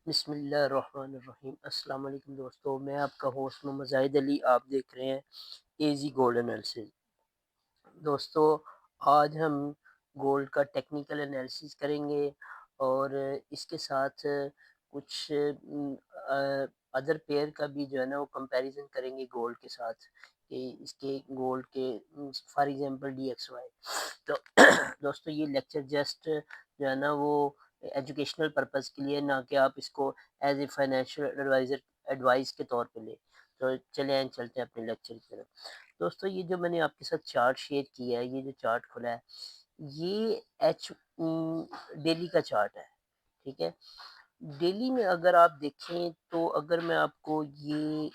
बिस्मिल्लाहिर्रहमानिर्रहीम। अस्सलाम वालेकुम दोस्तों, मैं आपका होस्ट मोहम्मद ज़ाहिद अली। आप देख रहे हैं एजी गोल्ड एनालिसिस। दोस्तों, आज हम गोल्ड का टेक्निकल एनालिसिस करेंगे और इसके साथ कुछ अदर पेयर का भी जो है ना वो कंपैरिजन करेंगे गोल्ड के साथ कि इसके गोल्ड के फॉर एग्जांपल DXY। तो दोस्तों, ये लेक्चर जस्ट जो है ना वो एजुकेशनल पर्पस के लिए, ना कि आप इसको as a financial advisor advice के तौर पे ले। तो चलते हैं अपने लेक्चर की तरफ। दोस्तों, ये जो मैंने आपके साथ चार्ट शेयर किया है, ये जो चार्ट खुला है, ये एच डेली का चार्ट है। ठीक है। डेली में अगर आप देखें तो अगर मैं आपको ये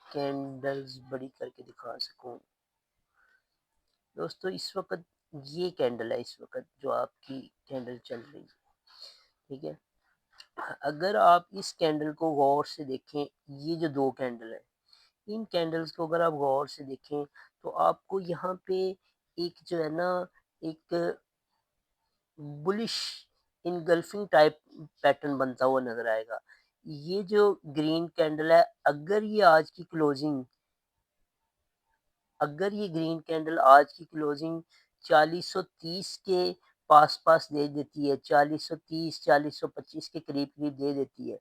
कैंडल्स बड़ी करके दिखा सकूं, दोस्तों इस वक्त ये कैंडल है, इस वक्त जो आपकी कैंडल चल रही है। ठीक है। अगर आप इस कैंडल को गौर से देखें, ये जो दो कैंडल है, इन कैंडल्स को अगर आप गौर से देखें तो आपको यहाँ पे एक जो है ना एक बुलिश इनगल्फिंग टाइप पैटर्न बनता हुआ नजर आएगा। ये जो ग्रीन कैंडल है, अगर ये ग्रीन कैंडल आज की क्लोजिंग 4030 के पास पास दे देती है, 4030 4025 के करीब करीब दे देती है,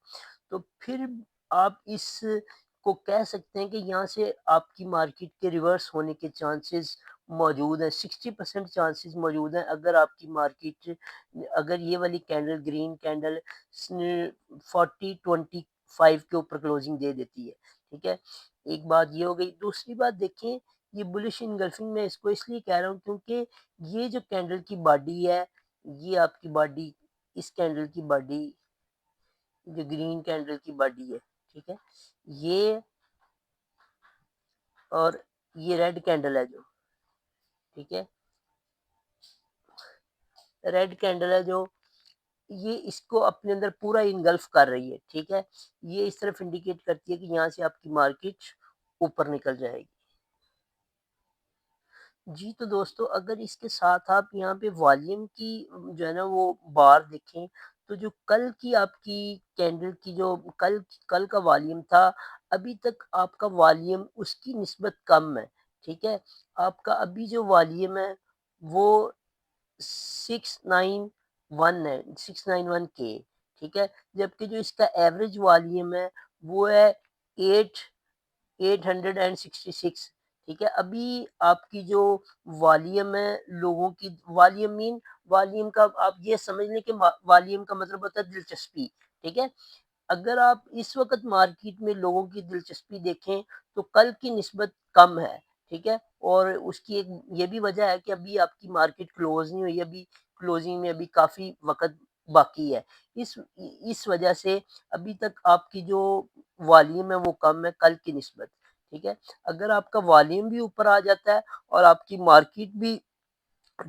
तो फिर आप इस को कह सकते हैं कि यहाँ से आपकी मार्केट के रिवर्स होने के चांसेस मौजूद हैं। 60% चांसेस मौजूद हैं अगर आपकी मार्केट, अगर ये वाली कैंडल ग्रीन कैंडल 4025 के ऊपर क्लोजिंग दे देती है। ठीक है। एक बात ये हो गई। दूसरी बात देखें, ये बुलिश इनगल्फिंग मैं इसको इसलिए कह रहा हूँ क्योंकि ये जो कैंडल की बॉडी है, ये आपकी बॉडी, इस कैंडल की बॉडी, जो ग्रीन कैंडल की बॉडी है, ठीक है, ये, और ये रेड कैंडल है जो, ठीक है, रेड कैंडल है जो, ये इसको अपने अंदर पूरा इनगल्फ कर रही है। ठीक है। ये इस तरफ इंडिकेट करती है कि यहाँ से आपकी मार्केट ऊपर निकल जाएगी। जी, तो दोस्तों, अगर इसके साथ आप यहाँ पे वॉल्यूम की जो है ना वो बार देखें, तो जो कल की आपकी कैंडल की जो कल कल का वॉल्यूम था, अभी तक आपका वॉल्यूम उसकी निस्बत कम है। ठीक है। आपका अभी जो वॉल्यूम है वो 691 है, 691 के। ठीक है। जबकि जो इसका एवरेज वॉल्यूम है वो है 8 866। ठीक है। अभी आपकी जो वॉल्यूम है, लोगों की वॉल्यूम मीन, वॉल्यूम का आप ये समझ लें कि वॉल्यूम का मतलब होता है दिलचस्पी। ठीक है। अगर आप इस वक्त मार्केट में लोगों की दिलचस्पी देखें तो कल की निस्बत कम है। ठीक है। और उसकी एक ये भी वजह है कि अभी आपकी मार्केट क्लोज नहीं हुई, अभी क्लोजिंग में अभी काफ़ी वक़्त बाकी है। इस वजह से अभी तक आपकी जो वॉल्यूम है वो कम है कल की निस्बत। ठीक है। अगर आपका वॉल्यूम भी ऊपर आ जाता है और आपकी मार्केट भी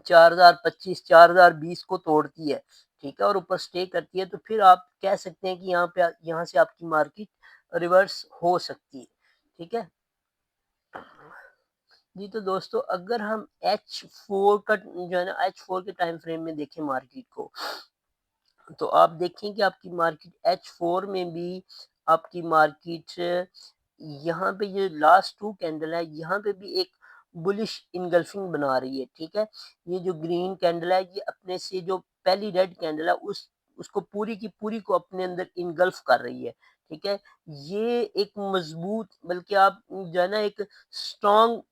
4025 4020 को तोड़ती है, ठीक है, और ऊपर स्टे करती है, तो फिर आप कह सकते हैं कि यहाँ से आपकी मार्केट रिवर्स हो सकती है। ठीक है। जी, तो दोस्तों, अगर हम H4 का जो है ना H4 के टाइम फ्रेम में देखें मार्केट को, तो आप देखें कि आपकी मार्केट H4 में भी आपकी मार्केट यहाँ पे ये लास्ट टू कैंडल है, यहाँ पे भी एक बुलिश इनगल्फिंग बना रही है। ठीक है। ये जो ग्रीन कैंडल है, ये अपने से जो पहली रेड कैंडल है उसको पूरी की पूरी को अपने अंदर इनगल्फ कर रही है। ठीक है। ये एक मजबूत, बल्कि आप जो है ना एक स्ट्रॉन्ग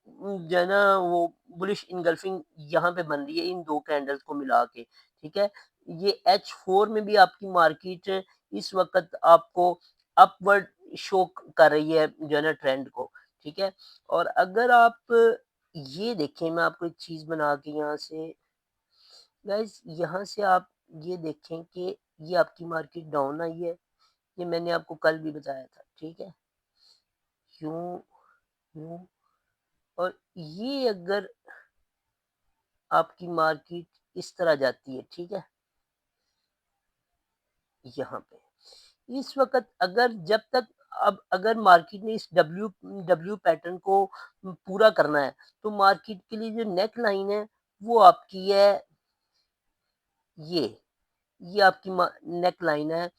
जो है ना वो बुलिश इनगल्फिंग यहाँ पे बन रही है इन दो कैंडल्स को मिला के। ठीक है। ये H4 में भी आपकी मार्केट इस वक्त आपको अपवर्ड शो कर रही है जो है ना ट्रेंड को। ठीक है। और अगर आप ये देखें, मैं आपको एक चीज बना के यहाँ से, गाइस, यहाँ से आप ये देखें कि ये आपकी मार्केट डाउन आई है। ये मैंने आपको कल भी बताया था। ठीक है। यूं, यूं, और ये अगर आपकी मार्केट इस तरह जाती है, ठीक है, यहाँ पे इस वक्त अगर जब तक, अब अगर मार्केट ने इस डब्ल्यू डब्ल्यू पैटर्न को पूरा करना है, तो मार्केट के लिए जो नेक लाइन है वो आपकी है ये ये आपकी नेक लाइन है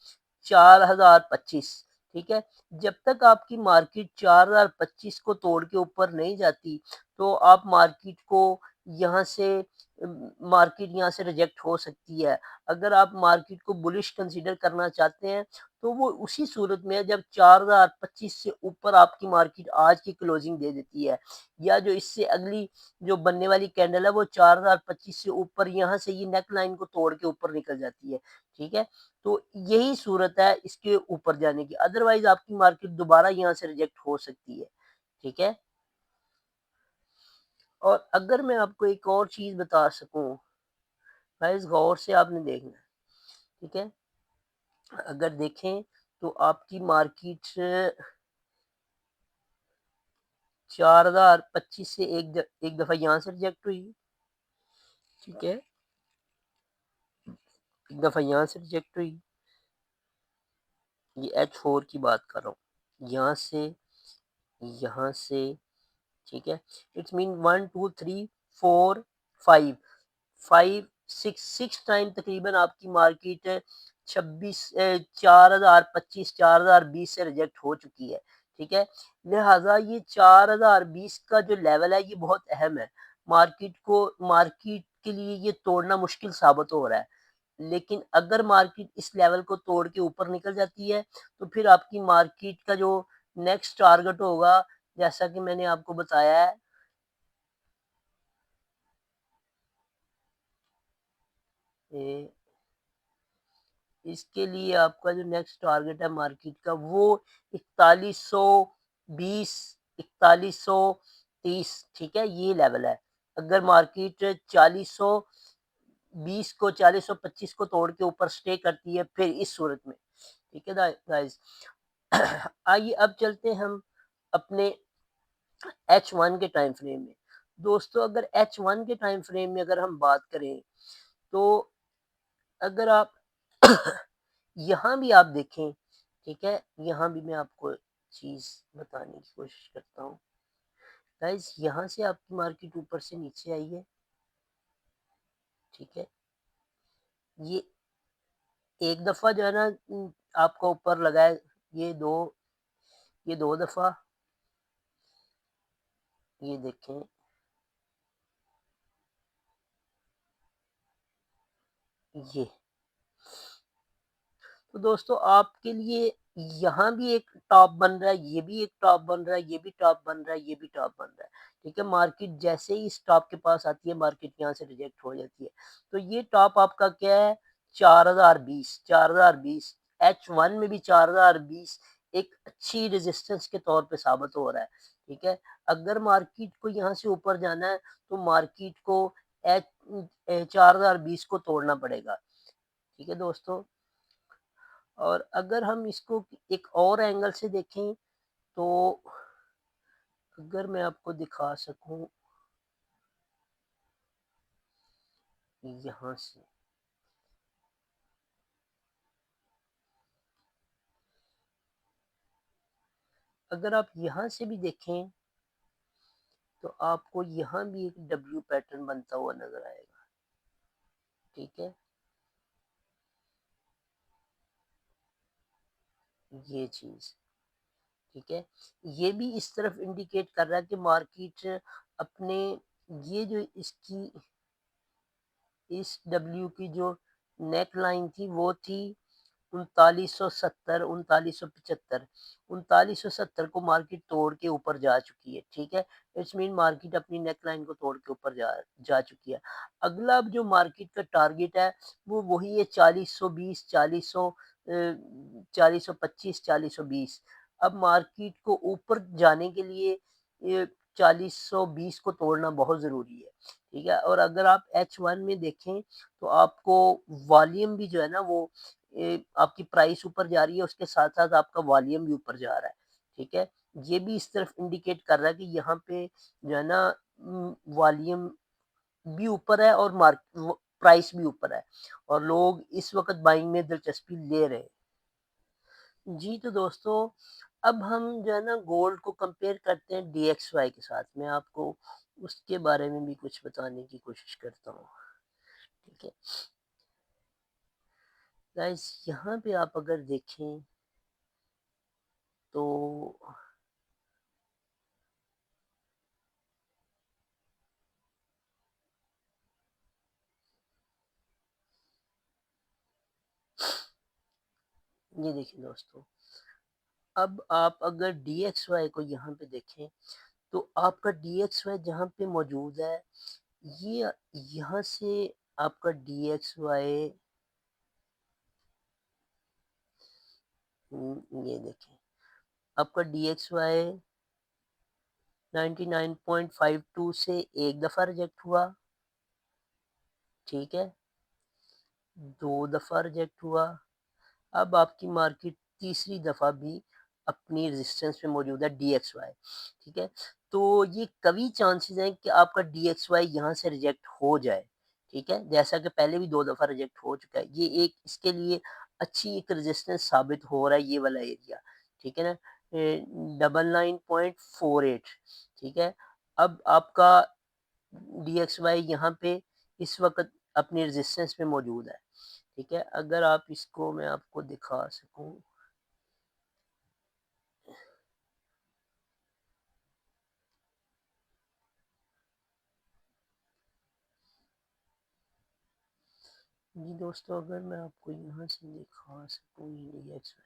4025, ठीक है? जब तक आपकी मार्केट 4025 को तोड़ के ऊपर नहीं जाती, तो आप मार्केट को यहाँ से मार्केट यहाँ से रिजेक्ट हो सकती है। अगर आप मार्केट को बुलिश कंसीडर करना चाहते हैं, तो वो उसी सूरत में है जब 4025 से ऊपर आपकी मार्केट आज की क्लोजिंग दे देती है, या जो इससे अगली जो बनने वाली कैंडल है वो 4025 से ऊपर यहाँ से ये नेक लाइन को तोड़ के ऊपर निकल जाती है, ठीक है? तो यही सूरत है इसके ऊपर जाने की, अदरवाइज़ आपकी मार्केट दोबारा यहाँ से रिजेक्ट हो सकती है, ठीक है? और अगर मैं आपको एक और चीज़ बता सकूँ, गाइस गौर से आपने देखना है, ठीक है? अगर देखें तो आपकी मार्केट 4025 से एक दफ़ा यहाँ से रिजेक्ट हुई, ठीक है? एक दफ़ा यहाँ से रिजेक्ट हुई, ये H4 की बात कर रहा हूँ। यहाँ से, ठीक है? इट्स मीन 1, 2, 3, 4, 5, 5, 6 टाइम तकरीबन आपकी मार्केट 4025, 4020 से रिजेक्ट हो चुकी है, ठीक है? लिहाज़ा ये 4020 का जो लेवल है ये बहुत अहम है। मार्केट के लिए ये तोड़ना मुश्किल साबित हो रहा है। लेकिन अगर मार्केट इस लेवल को तोड़ के ऊपर निकल जाती है, तो फिर आपकी मार्केट का जो नेक्स्ट टारगेट होगा, जैसा कि मैंने आपको बताया है, ए, इसके लिए आपका जो नेक्स्ट टारगेट है मार्केट का वो 4120, 4130, ठीक है? ये लेवल है। अगर मार्केट 4020 को, 4025 को तोड़ के ऊपर स्टे करती है फिर इस सूरत में, ठीक है गाइस? आइए अब चलते हैं हम अपने H1 के टाइम फ्रेम में। दोस्तों अगर H1 के टाइम फ्रेम में अगर हम बात करें, तो अगर आप यहाँ भी आप देखें, ठीक है? यहाँ भी मैं आपको चीज़ बताने की कोशिश करता हूँ। गाइस यहाँ से आपकी मार्केट ऊपर से नीचे आई है, ठीक है? ये एक दफ़ा जो है ना आपका ऊपर लगा है, ये 2, ये 2 दफ़ा, ये देखें, ये। तो दोस्तों आपके लिए यहाँ भी एक टॉप बन रहा है, ये भी एक टॉप बन रहा है, ये भी टॉप बन रहा है, ये भी टॉप बन रहा है, ठीक है? मार्केट जैसे ही इस टॉप के पास आती है, मार्केट यहाँ से रिजेक्ट हो जाती है। तो ये टॉप आपका क्या है? 4020, 4020, H1 में भी 4020 एक अच्छी रेजिस्टेंस के तौर पे साबित हो रहा है, ठीक है? अगर मार्केट को यहाँ से ऊपर जाना है, तो मार्केट को 4020 को तोड़ना पड़ेगा, ठीक है दोस्तों? और अगर हम इसको एक और एंगल से देखें, तो अगर मैं आपको दिखा सकूं यहाँ से, अगर आप यहाँ से भी देखें, तो आपको यहाँ भी एक डब्ल्यू पैटर्न बनता हुआ नजर आएगा, ठीक है? ये चीज, ठीक है? ये भी इस तरफ इंडिकेट कर रहा है कि मार्केट अपने, ये जो इसकी, इस डब्ल्यू की जो नेक लाइन थी वो थी 3970, 3975, 3970 को मार्केट तोड़ के ऊपर जा चुकी है, ठीक है? इट्स मीन मार्केट अपनी नेक लाइन को तोड़ के ऊपर जा चुकी है। अगला अब जो मार्केट का टारगेट है वो वही है 4020, 4025, 4020। अब मार्केट को ऊपर जाने के लिए ये 4020 को तोड़ना बहुत ज़रूरी है, ठीक है? और अगर आप H1 में देखें, तो आपको वॉल्यूम भी जो है ना वो, आपकी प्राइस ऊपर जा रही है, उसके साथ-साथ आपका वॉल्यूम भी ऊपर जा रहा है, ठीक है? ये भी इस तरफ इंडिकेट कर रहा है कि यहाँ पे जो है ना वॉल्यूम भी ऊपर है और प्राइस भी ऊपर है, और लोग इस वक़्त बाइंग में दिलचस्पी ले रहे हैं। जी, तो दोस्तों अब हम जो है ना गोल्ड को कंपेयर करते हैं DXY के साथ। मैं आपको उसके बारे में भी कुछ बताने की कोशिश करता हूँ, ठीक है? गाइस यहाँ पे आप अगर देखें तो ये देखिए दोस्तों, अब आप अगर DXY को यहाँ पे देखें तो आपका DXY जहाँ पे मौजूद है, ये यहाँ से आपका DXY, ये देखें आपका DXY 99.52 से एक दफ़ा रिजेक्ट हुआ, ठीक है, दो दफ़ा रिजेक्ट हुआ। अब आपकी मार्केट तीसरी दफ़ा भी अपनी रेजिस्टेंस पे मौजूद है DXY, ठीक है। तो ये कभी चांसेस हैं कि आपका DXY यहाँ से रिजेक्ट हो जाए, ठीक है, जैसा कि पहले भी दो दफ़ा रिजेक्ट हो चुका है। ये एक इसके लिए अच्छी एक रेजिस्टेंस साबित हो रहा है ये वाला एरिया, ठीक है ना, 99.48, ठीक है। अब आपका DXY यहाँ पे इस वक्त अपनी रेजिस्टेंस पे मौजूद है, ठीक है। अगर आप इसको मैं आपको दिखा सकूं, जी दोस्तों, अगर मैं आपको यहाँ से दिखा सकूं DXY,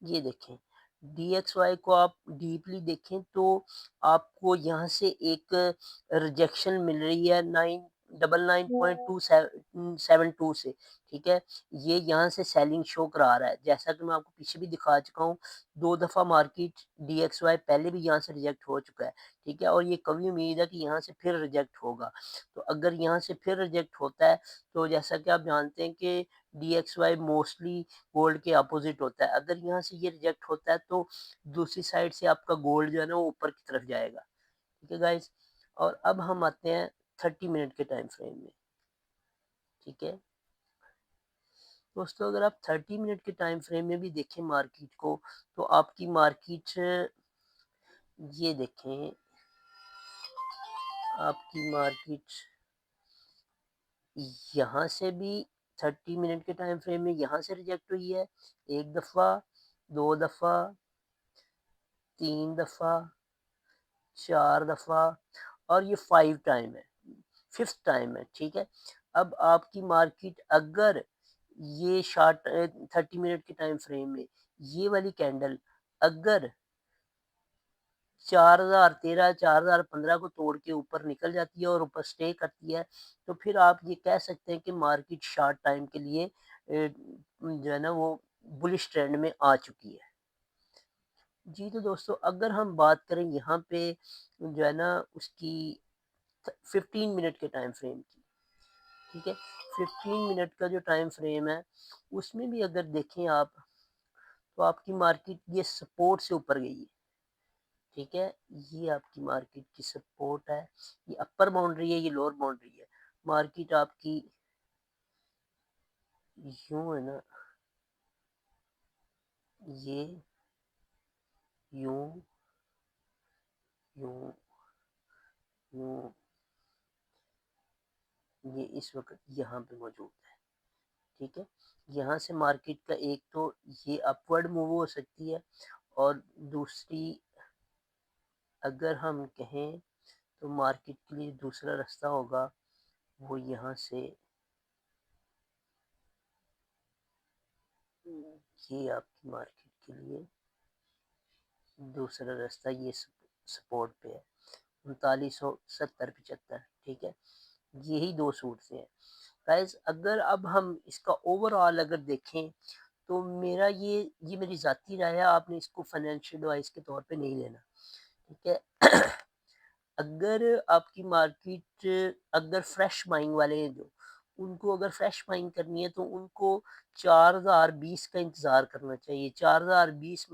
ये देखें DXY को आप डीपली देखें तो आपको यहाँ से एक रिजेक्शन मिल रही है 999.272 से, ठीक है। ये यहाँ से सेलिंग शो करा रहा है, जैसा कि मैं आपको पीछे भी दिखा चुका हूँ। दो दफ़ा मार्केट DXY पहले भी यहाँ से रिजेक्ट हो चुका है, ठीक है, और ये कभी उम्मीद है कि यहाँ से फिर रिजेक्ट होगा। तो अगर यहाँ से फिर रिजेक्ट होता है तो जैसा कि आप जानते हैं कि DXY मोस्टली गोल्ड के अपोजिट होता है। अगर यहाँ से ये रिजेक्ट होता है तो दूसरी साइड से आपका गोल्ड जो है ना वो ऊपर की तरफ जाएगा, ठीक है गाइस। और अब हम आते हैं 30 मिनट के टाइम फ्रेम में, ठीक है दोस्तों। अगर आप 30 मिनट के टाइम फ्रेम में भी देखें मार्केट को, तो आपकी मार्केट, ये देखें आपकी मार्केट यहाँ से भी 30 मिनट के टाइम फ्रेम में यहाँ से रिजेक्ट हुई है, एक दफ़ा, दो दफ़ा, तीन दफ़ा, चार दफ़ा, और ये 5 टाइम है, 5th टाइम है, ठीक है। अब आपकी मार्केट अगर ये शार्ट 30 मिनट के टाइम फ्रेम में ये वाली कैंडल अगर 4013, 4015 को तोड़ के ऊपर निकल जाती है और ऊपर स्टे करती है, तो फिर आप ये कह सकते हैं कि मार्केट शॉर्ट टाइम के लिए जो है ना वो बुलिश ट्रेंड में आ चुकी है। जी तो दोस्तों, अगर हम बात करें यहाँ पे जो है ना उसकी 15 मिनट के टाइम फ्रेम की, ठीक है, 15 मिनट का जो टाइम फ्रेम है उसमें भी अगर देखें आप तो आपकी मार्केट ये सपोर्ट से ऊपर गई है, ठीक है। ये आपकी मार्केट की सपोर्ट है, ये अपर बाउंड्री है, ये लोअर बाउंड्री है। मार्केट आपकी यूं है ना, ये यूं यूं यूं, ये इस वक्त यहाँ पे मौजूद है, ठीक है। यहाँ से मार्केट का एक तो ये अपवर्ड मूव हो सकती है, और दूसरी अगर हम कहें तो मार्केट के लिए दूसरा रास्ता होगा वो यहाँ से, ये आपकी मार्केट के लिए दूसरा रास्ता ये सपोर्ट पे है 3970-75, ठीक है। यही दो सूरतें हैं गाइस। अगर अब हम इसका ओवरऑल अगर देखें तो ये मेरी ज़ाती राय है, आपने इसको फाइनेंशियल एडवाइस के तौर पे नहीं लेना, ठीक है। अगर आपकी मार्केट अगर फ्रेश बाइंग वाले हैं जो, उनको अगर फ्रेश बाइंग करनी है तो उनको 4020 का इंतज़ार करना चाहिए। 4020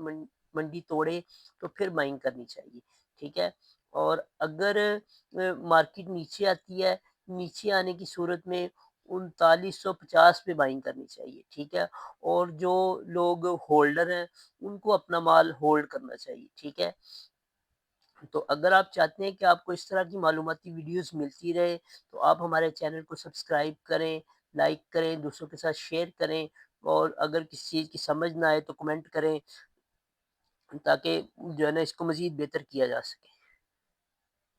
मंडी तोड़े तो फिर बाइंग करनी चाहिए, ठीक है। और अगर मार्केट नीचे आती है, नीचे आने की सूरत में 3950 पे बाइंग करनी चाहिए, ठीक है। और जो लोग होल्डर हैं उनको अपना माल होल्ड करना चाहिए, ठीक है। तो अगर आप चाहते हैं कि आपको इस तरह की मालूमाती वीडियोस मिलती रहे तो आप हमारे चैनल को सब्सक्राइब करें, लाइक करें, दूसरों के साथ शेयर करें। और अगर किसी चीज़ की समझ ना आए तो कमेंट करें ताकि जो है ना इसको मज़ीद बेहतर किया जा सके।